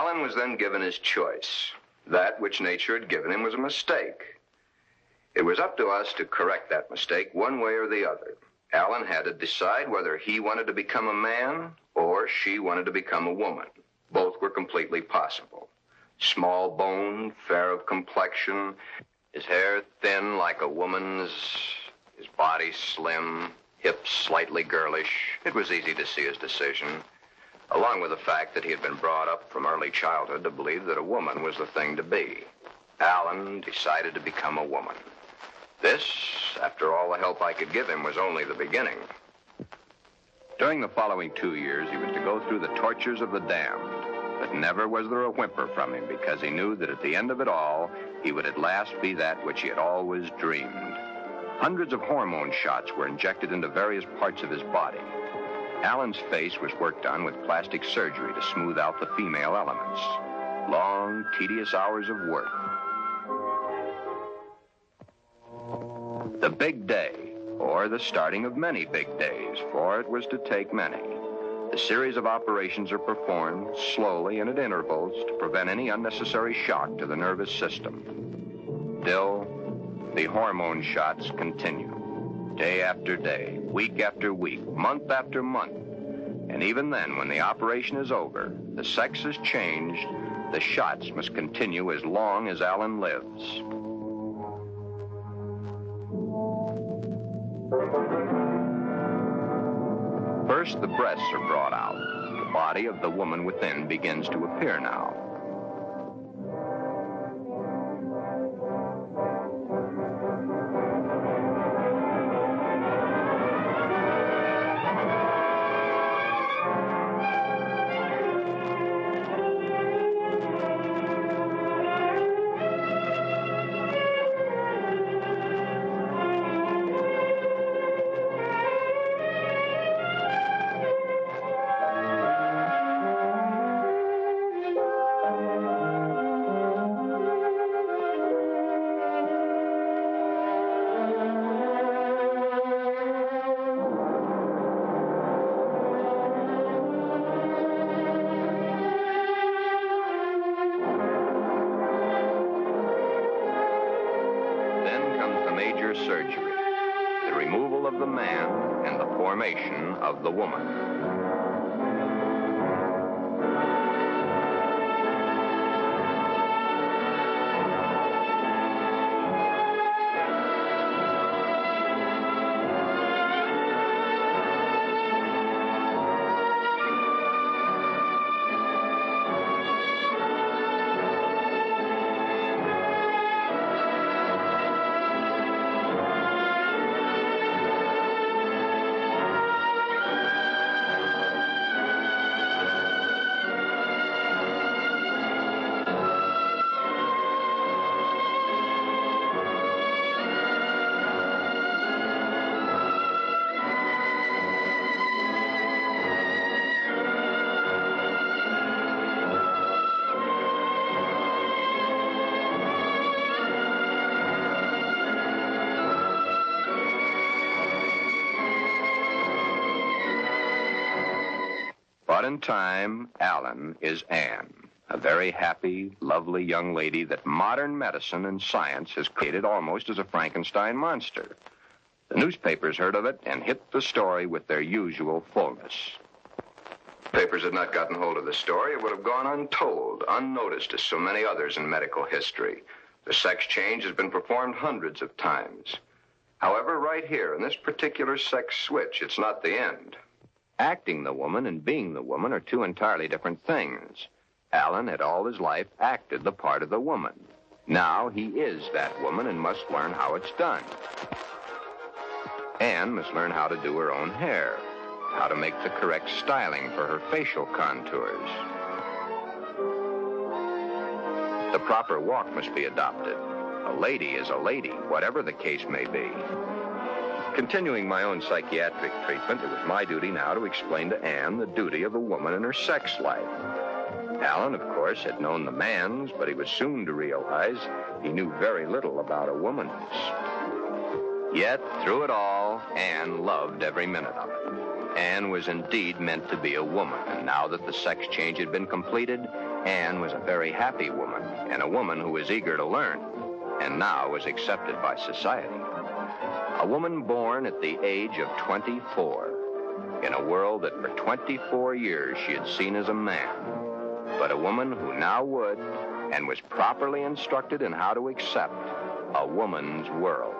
Alan was then given his choice. That which nature had given him was a mistake. It was up to us to correct that mistake one way or the other. Alan had to decide whether he wanted to become a man or she wanted to become a woman. Both were completely possible. Small boned, fair of complexion, his hair thin like a woman's, his body slim, hips slightly girlish. It was easy to see his decision, along with the fact that he had been brought up from early childhood to believe that a woman was the thing to be. Alan decided to become a woman. This, after all the help I could give him, was only the beginning. During the following 2 years, he was to go through the tortures of the damned. But never was there a whimper from him, because he knew that at the end of it all, he would at last be that which he had always dreamed. Hundreds of hormone shots were injected into various parts of his body. Alan's face was worked on with plastic surgery to smooth out the female elements. Long, tedious hours of work. The big day, or the starting of many big days, for it was to take many. The series of operations are performed slowly and at intervals to prevent any unnecessary shock to the nervous system. Still, the hormone shots continue, day after day, week after week, month after month. And even then, when the operation is over, the sex has changed, the shots must continue as long as Alan lives. First, the breasts are brought out. The body of the woman within begins to appear now. Surgery, the removal of the man and the formation of the woman. But in time, Alan is Anne, a very happy, lovely young lady that modern medicine and science has created almost as a Frankenstein monster. The newspapers heard of it and hit the story with their usual fullness. If papers had not gotten hold of the story, it would have gone untold, unnoticed as so many others in medical history. The sex change has been performed hundreds of times. However, right here, in this particular sex switch, it's not the end. Acting the woman and being the woman are two entirely different things. Alan had all his life acted the part of the woman. Now he is that woman and must learn how it's done. Anne must learn how to do her own hair, how to make the correct styling for her facial contours. The proper walk must be adopted. A lady is a lady, whatever the case may be. Continuing my own psychiatric treatment, it was my duty now to explain to Anne the duty of a woman in her sex life. Alan, of course, had known the man's, but he was soon to realize he knew very little about a woman's. Yet, through it all, Anne loved every minute of it. Anne was indeed meant to be a woman, and now that the sex change had been completed, Anne was a very happy woman, and a woman who was eager to learn, and now was accepted by society. A woman born at the age of 24, in a world that for 24 years she had seen as a man, but a woman who now would, and was properly instructed in how to accept, a woman's world.